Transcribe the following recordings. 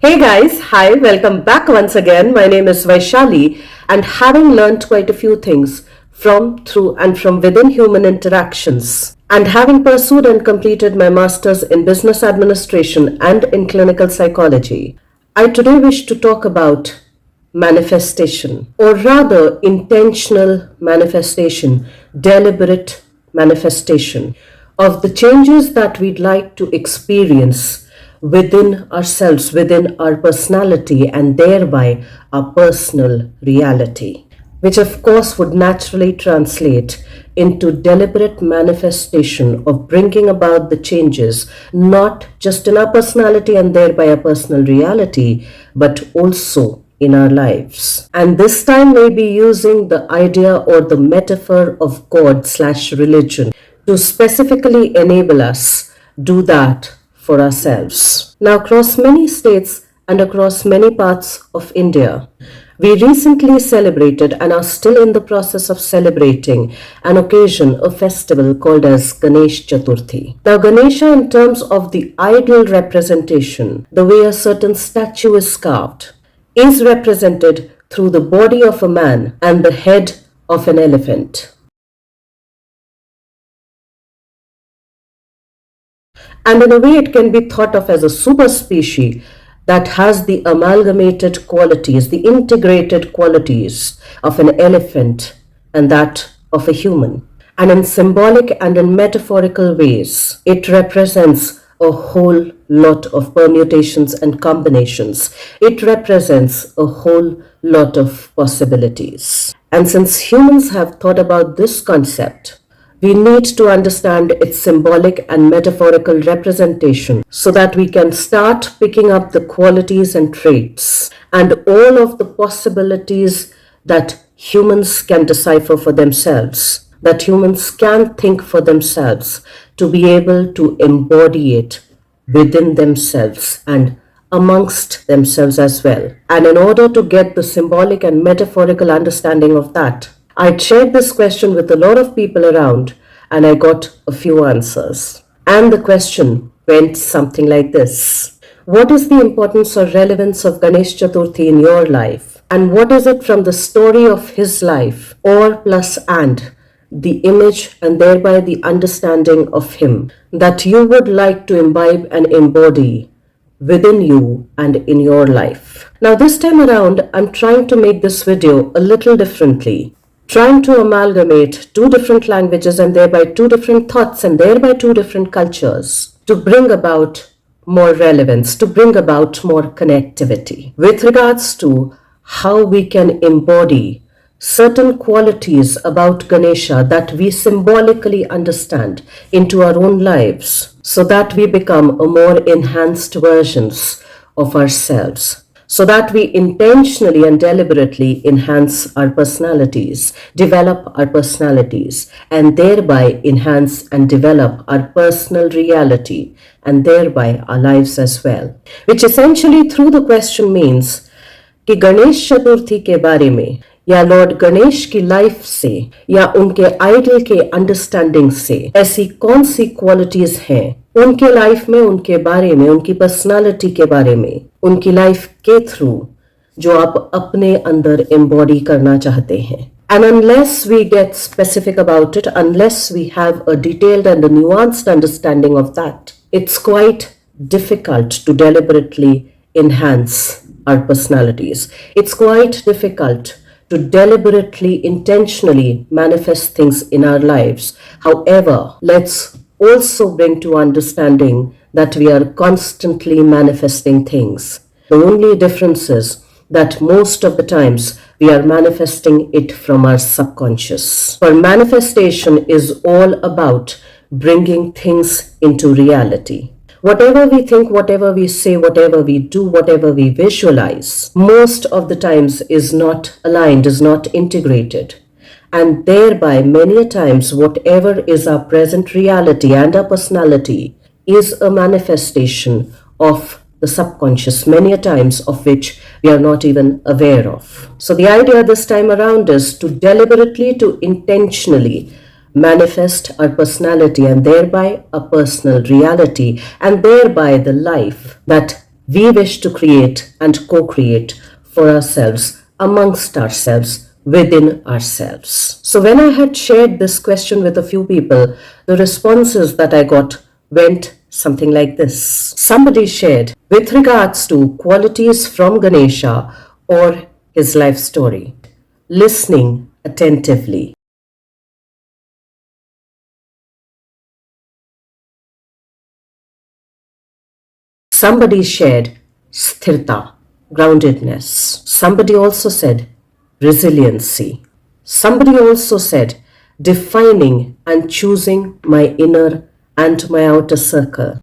Hey guys, hi, welcome back once again. My name is Vaishali, and having learned quite a few things from, through, and from within human interactions, and having pursued and completed my master's in business administration and in clinical psychology, I today wish to talk about manifestation, or rather, intentional manifestation, deliberate manifestation of the changes that we'd like to experience within ourselves, within our personality, and thereby our personal reality, which of course would naturally translate into deliberate manifestation of bringing about the changes, not just in our personality and thereby our personal reality, but also in our lives. And this time maybe using the idea or the metaphor of God/religion to specifically enable us do that for ourselves. Now, across many states and across many parts of India, we recently celebrated and are still in the process of celebrating an occasion, a festival called as Ganesh Chaturthi. Now, Ganesha, in terms of the idol representation, the way a certain statue is carved, is represented through the body of a man and the head of an elephant. And in a way, it can be thought of as a superspecies that has the amalgamated qualities, the integrated qualities of an elephant and that of a human. And in symbolic and in metaphorical ways, it represents a whole lot of permutations and combinations. It represents a whole lot of possibilities. And since humans have thought about this concept, we need to understand its symbolic and metaphorical representation so that we can start picking up the qualities and traits and all of the possibilities that humans can decipher for themselves, that humans can think for themselves to be able to embody it within themselves and amongst themselves as well. And in order to get the symbolic and metaphorical understanding of that, I shared this question with a lot of people around and I got a few answers. And the question went something like this. What is the importance or relevance of Ganesh Chaturthi in your life? And what is it from the story of his life, or plus and the image and thereby the understanding of him, that you would like to imbibe and embody within you and in your life? Now, this time around, I'm trying to make this video a little differently, trying to amalgamate two different languages and thereby two different thoughts and thereby two different cultures to bring about more relevance, to bring about more connectivity with regards to how we can embody certain qualities about Ganesha that we symbolically understand into our own lives so that we become a more enhanced versions of ourselves, so that we intentionally and deliberately enhance our personalities, develop our personalities, and thereby enhance and develop our personal reality, and thereby our lives as well. Which essentially through the question means कि गणेश चतुर्थी के बारे में या Lord Ganesh की life से या उनके idol के अंडरस्टैंडिंग से ऐसी कौन सी क्वालिटीज हैं उनके लाइफ में, उनके बारे में, उनकी पर्सनालिटी के बारे में, उनकी लाइफ के थ्रू जो आप अपने अंदर एम्बॉडी करना चाहते हैं. And unless we get specific about it, unless we have a detailed and a nuanced understanding of that, it's quite difficult to deliberately enhance our personalities. It's quite difficult to deliberately, intentionally manifest things in our lives. However, let's also bring to understanding that we are constantly manifesting things. The only difference is that most of the times we are manifesting it from our subconscious. For manifestation is all about bringing things into reality. Whatever we think, whatever we say, whatever we do, whatever we visualize, most of the times is not aligned, is not integrated. And thereby, many a times, whatever is our present reality and our personality is a manifestation of the subconscious, many a times of which we are not even aware of. So the idea this time around is to deliberately, to intentionally manifest our personality and thereby a personal reality and thereby the life that we wish to create and co-create for ourselves, amongst ourselves, within ourselves. So when I had shared this question with a few people, the responses that I got went something like this. Somebody shared, with regards to qualities from Ganesha or his life story, listening attentively. Somebody shared sthirta, groundedness. Somebody also said resiliency. Somebody also said defining and choosing my inner and my outer circle.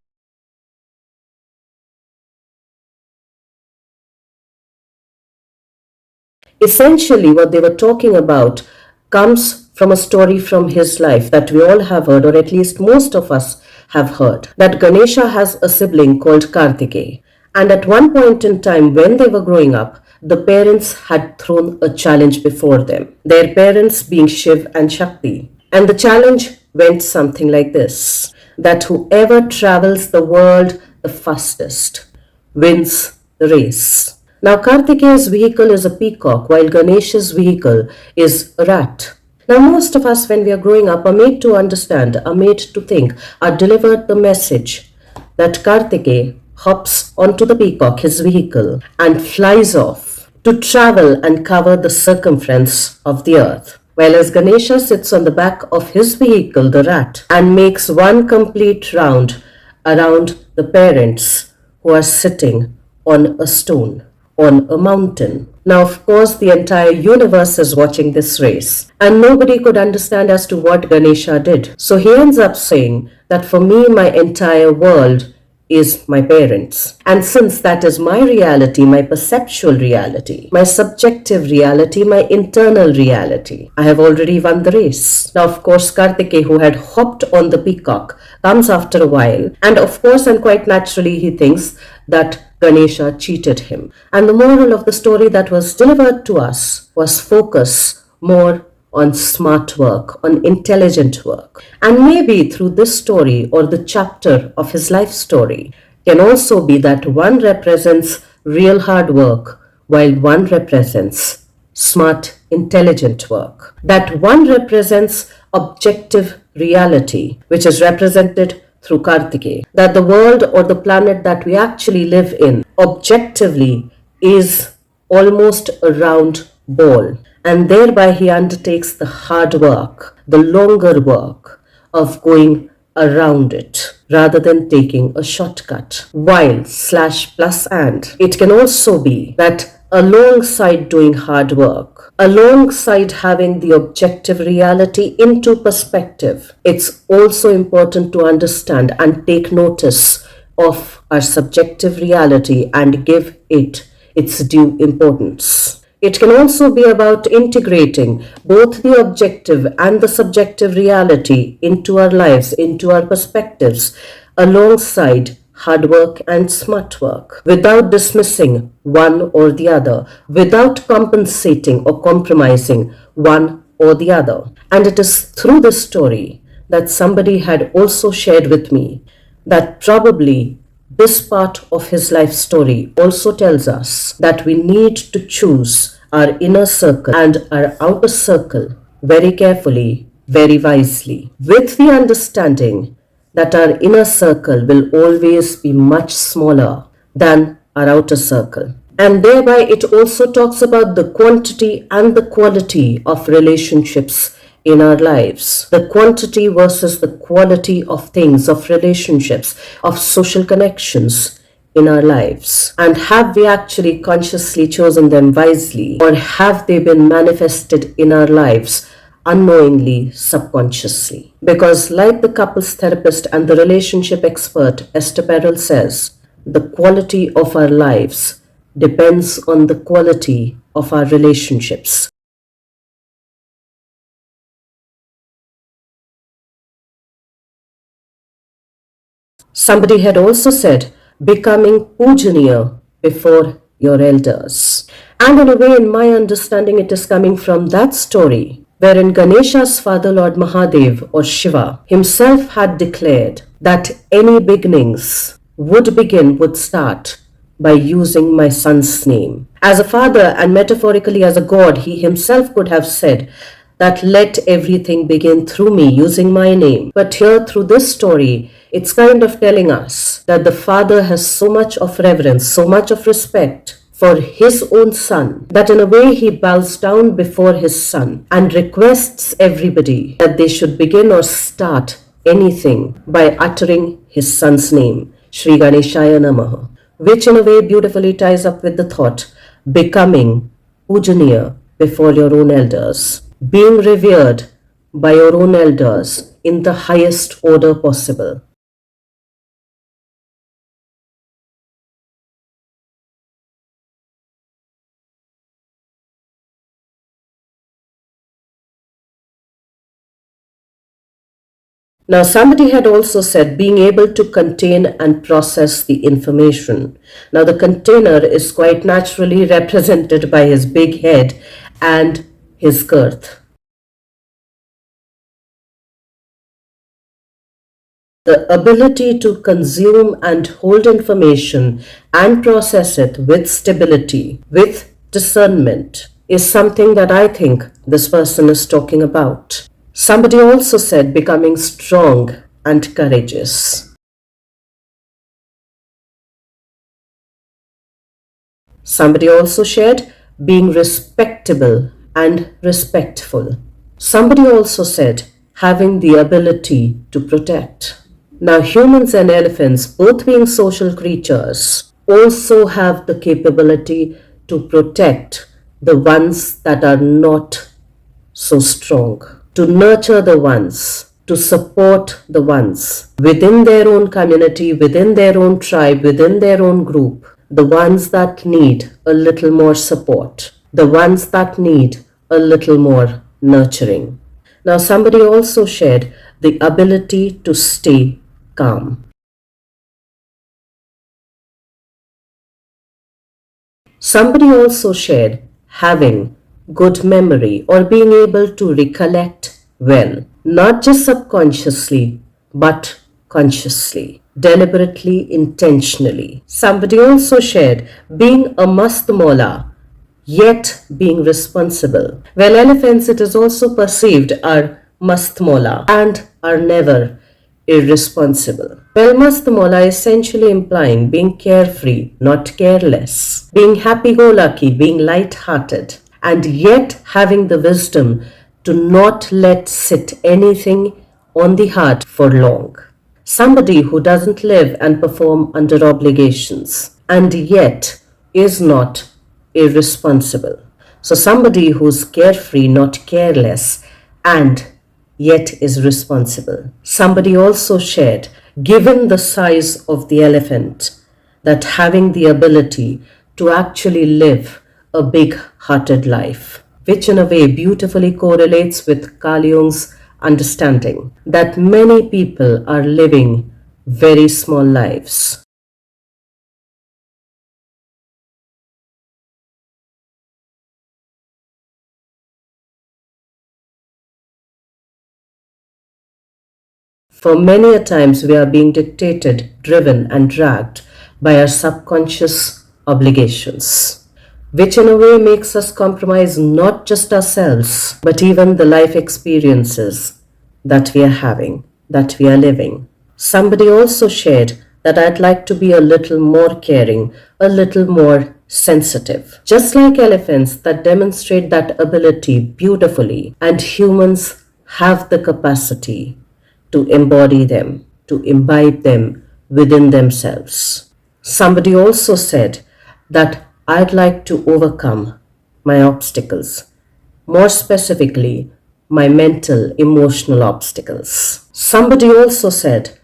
Essentially, what they were talking about comes from a story from his life that we all have heard, or at least most of us have heard, that Ganesha has a sibling called Kartikeya. And at one point in time, when they were growing up, the parents had thrown a challenge before them, their parents being Shiv and Shakti. And the challenge went something like this, that whoever travels the world the fastest wins the race. Now, Kartikeya's vehicle is a peacock, while Ganesha's vehicle is a rat. Now, most of us, when we are growing up, are made to understand, are made to think, are delivered the message that Kartikeya hops onto the peacock, his vehicle, and flies off to travel and cover the circumference of the earth. While as Ganesha sits on the back of his vehicle, the rat, and makes one complete round around the parents who are sitting on a stone, on a mountain. Now, of course, the entire universe is watching this race, and nobody could understand as to what Ganesha did. So he ends up saying that for me, my entire world is my parents. And since that is my reality, my perceptual reality, my subjective reality, my internal reality, I have already won the race. Now, of course, Kartikeya, who had hopped on the peacock, comes after a while, and of course, and quite naturally, he thinks that Ganesha cheated him. And the moral of the story that was delivered to us was focus more on smart work, on intelligent work. And maybe through this story or the chapter of his life story can also be that one represents real hard work while one represents smart, intelligent work. That one represents objective reality, which is represented through Kartikeya. That the world or the planet that we actually live in objectively is almost a round ball, and thereby he undertakes the hard work, the longer work of going around it rather than taking a shortcut. While slash plus and it can also be that alongside doing hard work, alongside having the objective reality into perspective, it's also important to understand and take notice of our subjective reality and give it its due importance. It can also be about integrating both the objective and the subjective reality into our lives, into our perspectives, alongside hard work and smart work, without dismissing one or the other, without compensating or compromising one or the other. And it is through this story that somebody had also shared with me that probably this part of his life story also tells us that we need to choose our inner circle and our outer circle very carefully, very wisely, with the understanding that our inner circle will always be much smaller than our outer circle. And thereby it also talks about the quantity and the quality of relationships in our lives. The quantity versus the quality of things, of relationships, of social connections in our lives. And have we actually consciously chosen them wisely, or have they been manifested in our lives unknowingly, subconsciously? Because like the couples therapist and the relationship expert Esther Perel says, the quality of our lives depends on the quality of our relationships. Somebody had also said, becoming pujaniya before your elders. And in a way, in my understanding, it is coming from that story wherein Ganesha's father, Lord Mahadev or Shiva, himself had declared that any beginnings would start by using my son's name. As a father and metaphorically as a god, he himself could have said that let everything begin through me using my name. But here, through this story, it's kind of telling us that the father has so much of reverence, so much of respect for his own son, that in a way he bows down before his son and requests everybody that they should begin or start anything by uttering his son's name, Sri Ganeshaya Namaha, which in a way beautifully ties up with the thought, becoming pujaniya before your own elders, being revered by your own elders in the highest order possible. Now, somebody had also said being able to contain and process the information. Now, the container is quite naturally represented by his big head and his girth. The ability to consume and hold information and process it with stability, with discernment, is something that I think this person is talking about. Somebody also said becoming strong and courageous. Somebody also shared being respectable and respectful. Somebody also said having the ability to protect. Now, humans and elephants, both being social creatures, also have the capability to protect the ones that are not so strong, to nurture the ones, to support the ones within their own community, within their own tribe, within their own group, the ones that need a little more support, the ones that need a little more nurturing. Now, somebody also shared the ability to stay calm. Somebody also shared having good memory or being able to recollect well, not just subconsciously, but consciously, deliberately, intentionally. Somebody also shared being a mastmola, yet being responsible. Well, elephants, it is also perceived, are mastmola and are never irresponsible. Well, mastmola essentially implying being carefree, not careless, being happy-go-lucky, being light-hearted, and yet having the wisdom to not let sit anything on the heart for long. Somebody who doesn't live and perform under obligations and yet is not irresponsible. So, somebody who's carefree, not careless, and yet is responsible. Somebody also shared, given the size of the elephant, that having the ability to actually live a big hearted life, which in a way beautifully correlates with Carl Jung's understanding that many people are living very small lives. For many a times we are being dictated, driven, and dragged by our subconscious obligations, which in a way makes us compromise not just ourselves, but even the life experiences that we are having, that we are living. Somebody also shared that I'd like to be a little more caring, a little more sensitive. Just like elephants that demonstrate that ability beautifully, and humans have the capacity to embody them, to imbibe them within themselves. Somebody also said that I'd like to overcome my obstacles, more specifically, my mental, emotional obstacles. Somebody also said,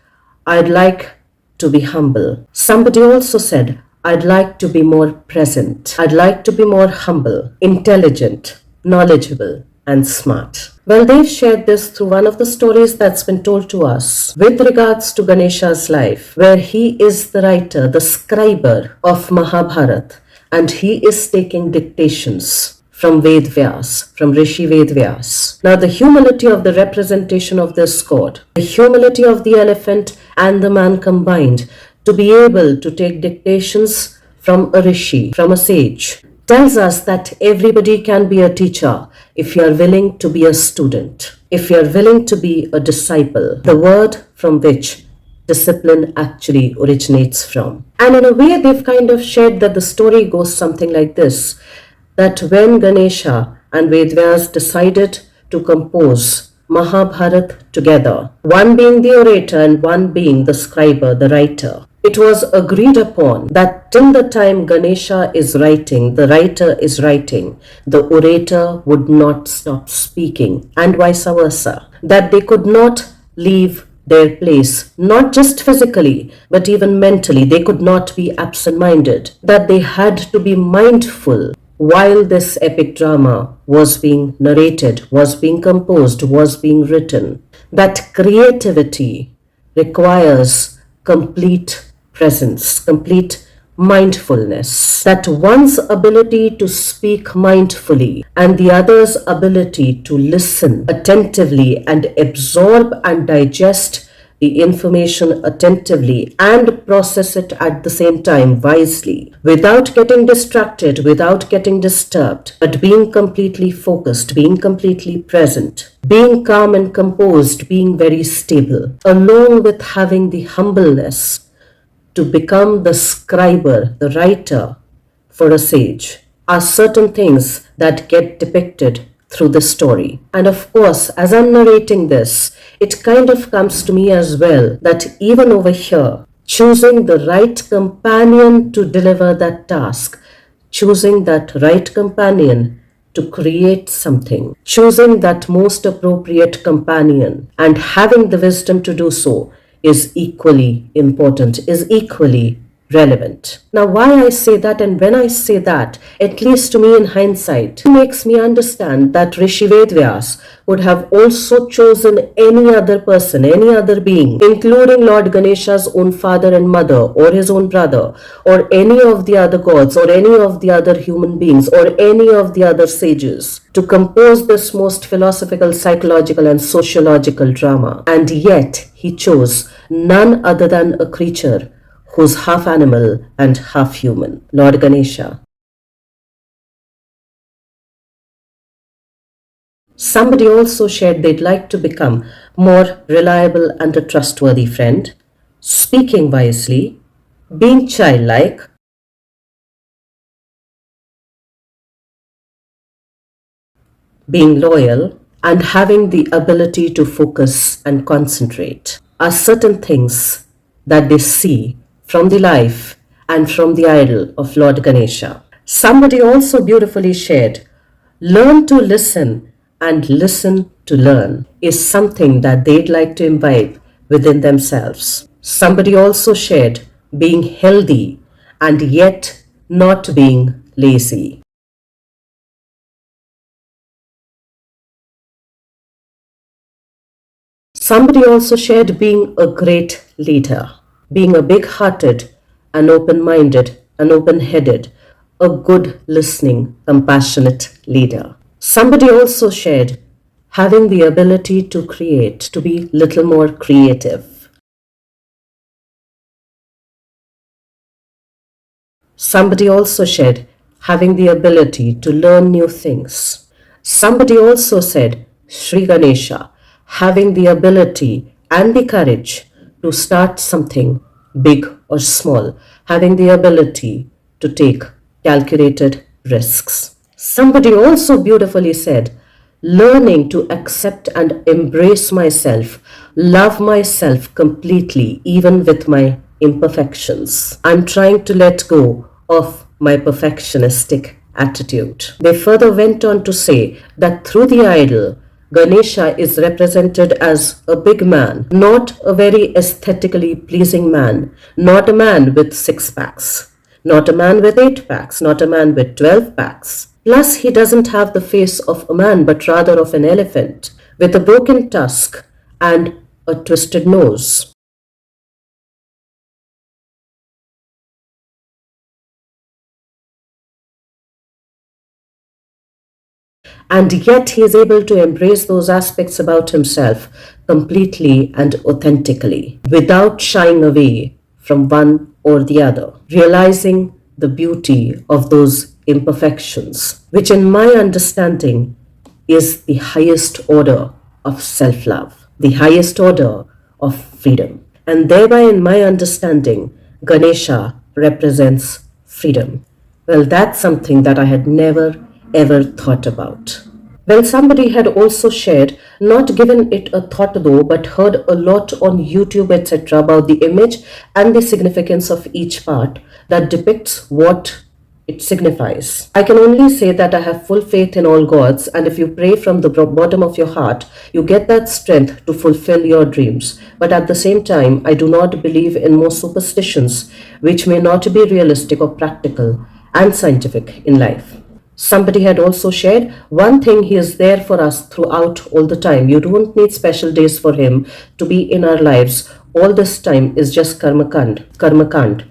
I'd like to be humble. Somebody also said, I'd like to be more present. I'd like to be more humble, intelligent, knowledgeable, and smart. Well, they've shared this through one of the stories that's been told to us with regards to Ganesha's life, where he is the writer, the scriber of Mahabharata, and he is taking dictations from Ved Vyas, from Rishi Ved Vyas. Now, the humility of the representation of this god, the humility of the elephant and the man combined, to be able to take dictations from a rishi, from a sage, tells us that everybody can be a teacher if you are willing to be a student, if you are willing to be a disciple, the word from which discipline actually originates from. And in a way, they've kind of shared that the story goes something like this, that when Ganesha and Vedvyas decided to compose Mahabharat together, one being the orator and one being the scriber, the writer, it was agreed upon that till the time Ganesha is writing, the writer is writing, the orator would not stop speaking, and vice versa. That they could not leave their place, not just physically, but even mentally. They could not be absent minded. That they had to be mindful while this epic drama was being narrated, was being composed, was being written. That creativity requires complete presence, complete mindfulness. That one's ability to speak mindfully and the other's ability to listen attentively and absorb and digest the information attentively and process it at the same time wisely, without getting distracted, without getting disturbed, but being completely focused, being completely present, being calm and composed, being very stable, along with having the humbleness to become the scriber, the writer for a sage, are certain things that get depicted through the story. And of course, as I'm narrating this, it kind of comes to me as well that even over here, choosing the right companion to deliver that task, choosing that right companion to create something, choosing that most appropriate companion and having the wisdom to do so is equally important, is equally relevant. Now, why I say that, and when I say that, at least to me in hindsight, it makes me understand that Rishi Vedvyas would have also chosen any other person, any other being, including Lord Ganesha's own father and mother, or his own brother, or any of the other gods, or any of the other human beings, or any of the other sages, to compose this most philosophical, psychological, and sociological drama. And yet, he chose none other than a creature who's half animal and half human, Lord Ganesha. Somebody also shared they'd like to become more reliable and a trustworthy friend, speaking wisely, being childlike, being loyal, and having the ability to focus and concentrate are certain things that they see from the life and from the idol of Lord Ganesha. Somebody also beautifully shared, learn to listen and listen to learn is something that they'd like to imbibe within themselves. Somebody also shared being healthy and yet not being lazy. Somebody also shared being a great leader, being a big hearted and open minded and open headed, a good listening, compassionate leader. Somebody also shared having the ability to create, to be little more creative. Somebody also shared having the ability to learn new things. Somebody also said, Sri Ganesha, having the ability and the courage to start something big or small, having the ability to take calculated risks. Somebody also beautifully said, learning to accept and embrace myself, love myself completely, even with my imperfections. I'm trying to let go of my perfectionistic attitude. They further went on to say that through the idol, Ganesha is represented as a big man, not a very aesthetically pleasing man, not a man with six packs, not a man with eight packs, not a man with 12 packs. Plus, he doesn't have the face of a man, but rather of an elephant, with a broken tusk and a twisted nose. And yet he is able to embrace those aspects about himself completely and authentically, without shying away from one or the other, realizing the beauty of those imperfections, which in my understanding is the highest order of self love, the highest order of freedom. And thereby, in my understanding, Ganesha represents freedom. Well, that's something that I had never ever thought about. Well, somebody had also shared, not given it a thought though, but heard a lot on YouTube, etc., about the image and the significance of each part that depicts what it signifies. I can only say that I have full faith in all gods, and if you pray from the bottom of your heart, you get that strength to fulfill your dreams. But at the same time, I do not believe in more superstitions, which may not be realistic or practical and scientific in life. Somebody had also shared, one thing, he is there for us throughout all the time. You don't need special days for him to be in our lives. All this time is just karma kand. Karma kand.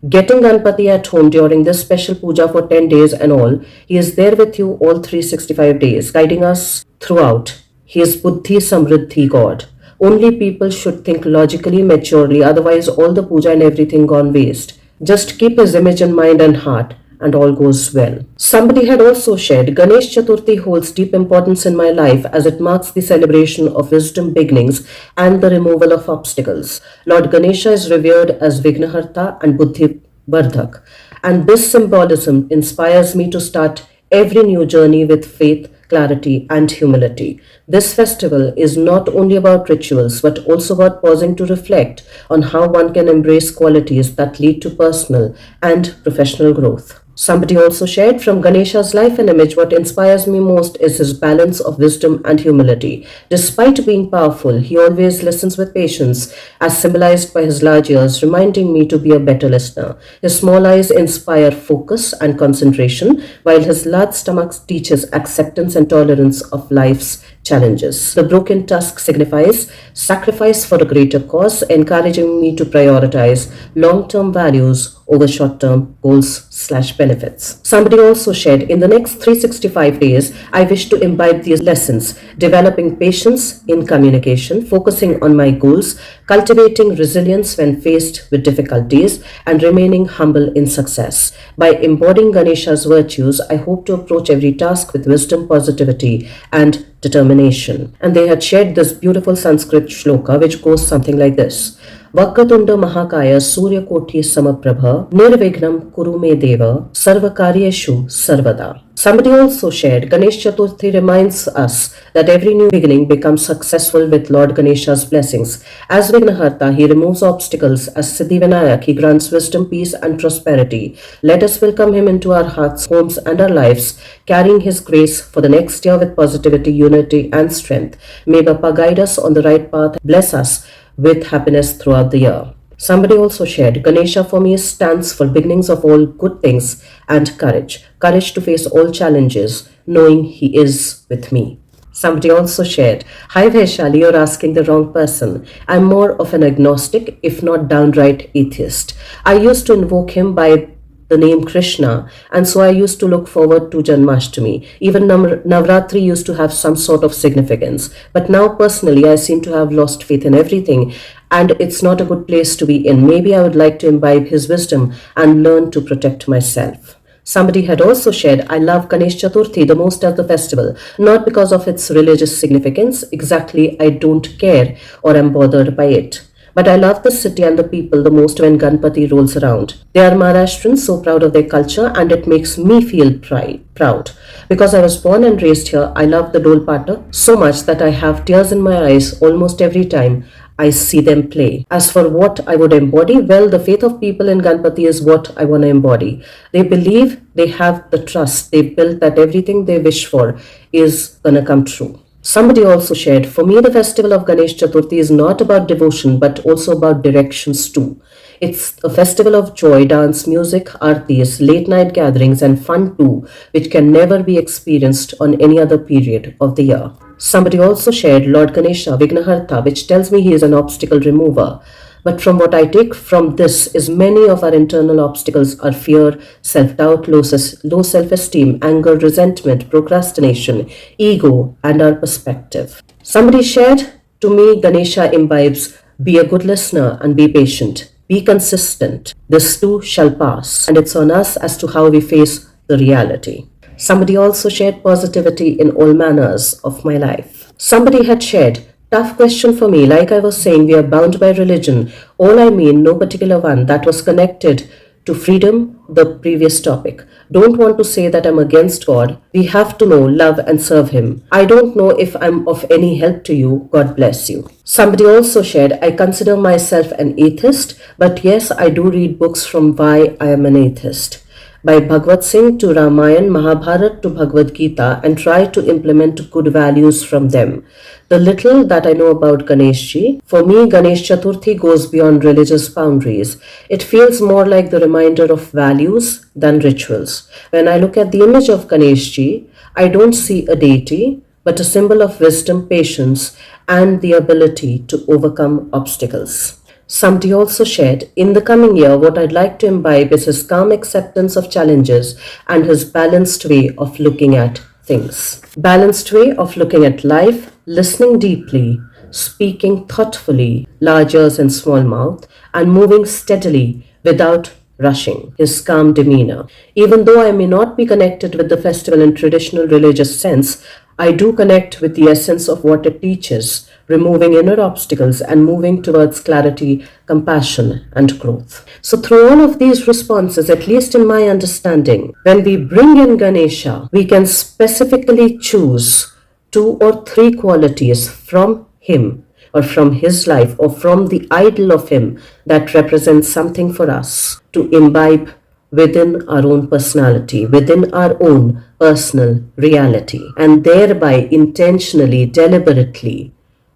Getting Ganpati at home during this special puja for 10 days and all, he is there with you all 365 days, guiding us throughout. He is Buddhi Samriddhi God. Only people should think logically, maturely, otherwise all the puja and everything gone waste. Just keep his image in mind and heart, and all goes well. Somebody had also shared, Ganesh Chaturthi holds deep importance in my life as it marks the celebration of wisdom beginnings and the removal of obstacles. Lord Ganesha is revered as Vignaharta and Buddhi Bardhak, and this symbolism inspires me to start every new journey with faith, clarity, and humility. This festival is not only about rituals but also about pausing to reflect on how one can embrace qualities that lead to personal and professional growth. Somebody also shared, from Ganesha's life and image, what inspires me most is his balance of wisdom and humility. Despite being powerful, he always listens with patience, as symbolized by his large ears, reminding me to be a better listener. His small eyes inspire focus and concentration, while his large stomach teaches acceptance and tolerance of life's challenges. The broken tusk signifies sacrifice for a greater cause, encouraging me to prioritize long-term values over short-term goals/benefits. Somebody also shared, in the next 365 days, I wish to imbibe these lessons, developing patience in communication, focusing on my goals, cultivating resilience when faced with difficulties, and remaining humble in success. By embodying Ganesha's virtues, I hope to approach every task with wisdom, positivity, and determination. And they had shared this beautiful Sanskrit shloka, which goes something like this. Vakatunda Mahakaya Surya Koti Samaprabha Nirvignam Kurume Deva Sarvakaryeshu Sarvada. Somebody also shared, Ganesh Chaturthi reminds us that every new beginning becomes successful with Lord Ganesha's blessings. As Vignaharta, he removes obstacles. As Siddhivinayak, he grants wisdom, peace, and prosperity. Let us welcome him into our hearts, homes, and our lives, carrying his grace for the next year with positivity, unity, and strength. May Bappa guide us on the right path, bless us with happiness throughout the year. Somebody also shared, Ganesha for me stands for beginnings of all good things and courage. Courage to face all challenges, knowing he is with me. Somebody also shared, Hi Vaishali, you're asking the wrong person. I'm more of an agnostic, if not downright atheist. I used to invoke him by the name Krishna, and so I used to look forward to Janmashtami. Even Navratri used to have some sort of significance. But now personally, I seem to have lost faith in everything, and it's not a good place to be in. Maybe I would like to imbibe his wisdom and learn to protect myself. Somebody had also shared, I love Ganesh Chaturthi the most as the festival, not because of its religious significance. Exactly, I don't care or am bothered by it. But I love the city and the people the most when Ganpati rolls around. They are Maharashtrians, so proud of their culture, and it makes me feel proud. Because I was born and raised here, I love the Dol Pata so much that I have tears in my eyes almost every time I see them play. As for what I would embody, well, the faith of people in Ganpati is what I want to embody. They believe, they have the trust, they built that everything they wish for is gonna come true. Somebody also shared, for me the festival of Ganesh Chaturthi is not about devotion but also about directions too. It's a festival of joy, dance, music, aartis, late night gatherings, and fun too, which can never be experienced on any other period of the year. Somebody also shared Lord Ganesha, Vignaharta, which tells me he is an obstacle remover. But from what I take from this is many of our internal obstacles are fear, self-doubt, low self-esteem, anger, resentment, procrastination, ego, and our perspective. Somebody shared, to me, Ganesha imbibes, be a good listener and be patient. Be consistent. This too shall pass. And it's on us as to how we face the reality. Somebody also shared positivity in all manners of my life. Somebody had shared, tough question for me. Like I was saying, we are bound by religion. All I mean, no particular one. That was connected to freedom, the previous topic. Don't want to say that I'm against God. We have to know, love, and serve Him. I don't know if I'm of any help to you. God bless you. Somebody also shared, I consider myself an atheist, but yes, I do read books from why I am an atheist. By Bhagavad Singh to Ramayan, Mahabharat to Bhagavad Gita, and try to implement good values from them. The little that I know about Ganeshji, for me Ganesh Chaturthi goes beyond religious boundaries. It feels more like the reminder of values than rituals. When I look at the image of Ganeshji, I don't see a deity, but a symbol of wisdom, patience, and the ability to overcome obstacles. Somebody also shared, in the coming year, what I'd like to imbibe is his calm acceptance of challenges and his balanced way of looking at things. Balanced way of looking at life, listening deeply, speaking thoughtfully, large ears and small mouth, and moving steadily without rushing, his calm demeanor. Even though I may not be connected with the festival in traditional religious sense, I do connect with the essence of what it teaches, removing inner obstacles and moving towards clarity, compassion, and growth. So through all of these responses, at least in my understanding, when we bring in Ganesha, we can specifically choose 2 or 3 qualities from him or from his life or from the idol of him that represents something for us to imbibe within our own personality, within our own personal reality, and thereby intentionally, deliberately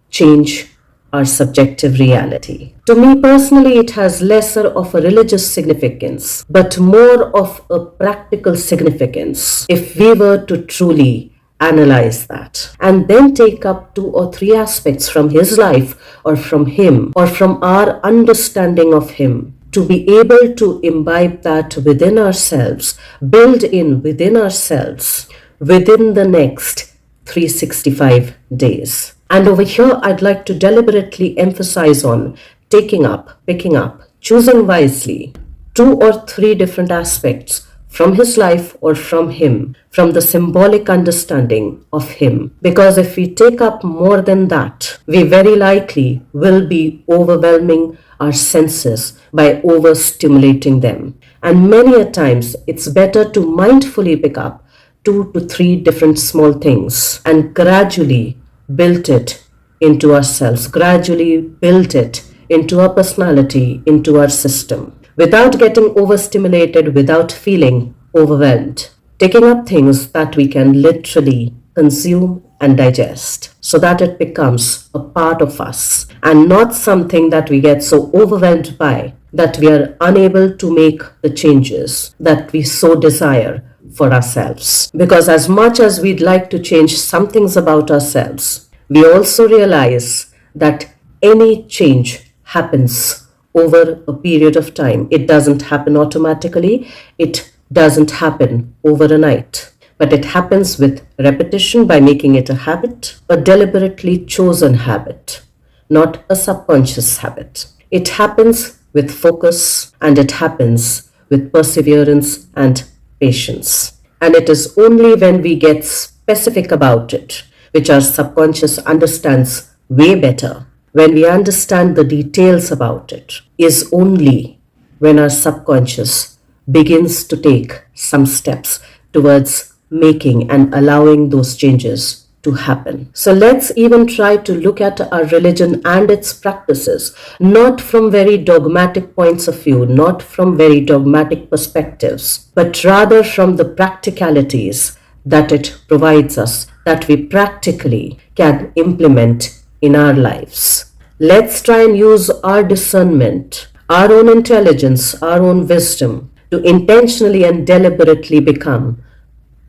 change our subjective reality. To me personally, it has lesser of a religious significance, but more of a practical significance if we were to truly analyze that and then take up 2 or 3 aspects from his life or from him or from our understanding of him to be able to imbibe that within ourselves, build in within ourselves within the next 365 days. And over here, I'd like to deliberately emphasize on taking up, picking up, choosing wisely 2 or 3 different aspects from his life or from him, from the symbolic understanding of him. Because if we take up more than that, we very likely will be overwhelming our senses by overstimulating them. And many a times, it's better to mindfully pick up 2 to 3 different small things and gradually build it into ourselves, gradually build it into our personality, into our system, without getting overstimulated, without feeling overwhelmed. Taking up things that we can literally consume and digest so that it becomes a part of us and not something that we get so overwhelmed by that we are unable to make the changes that we so desire for ourselves. Because as much as we'd like to change some things about ourselves, we also realize that any change happens over a period of time. It doesn't happen automatically. It doesn't happen over a night. But it happens with repetition by making it a habit, a deliberately chosen habit, not a subconscious habit. It happens with focus and it happens with perseverance and patience. And it is only when we get specific about it, which our subconscious understands way better, when we understand the details about it, is only when our subconscious begins to take some steps towards making and allowing those changes to happen. So let's even try to look at our religion and its practices, not from very dogmatic points of view, not from very dogmatic perspectives, but rather from the practicalities that it provides us, that we practically can implement in our lives. Let's try and use our discernment, our own intelligence, our own wisdom to intentionally and deliberately become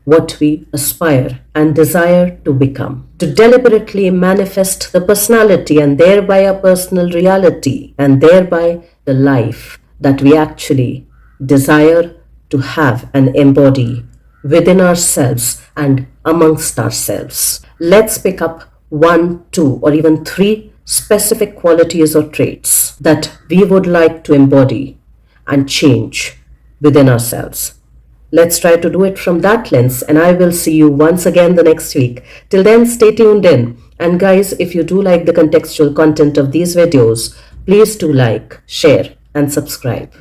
what we aspire and desire to become, to deliberately manifest the personality and thereby our personal reality and thereby the life that we actually desire to have and embody within ourselves and amongst ourselves. Let's pick up 1, 2, or even 3 specific qualities or traits that we would like to embody and change within ourselves. Let's try to do it from that lens, and I will see you once again the next week. Till then, stay tuned in. And guys, if you do like the contextual content of these videos, please do like, share, and subscribe.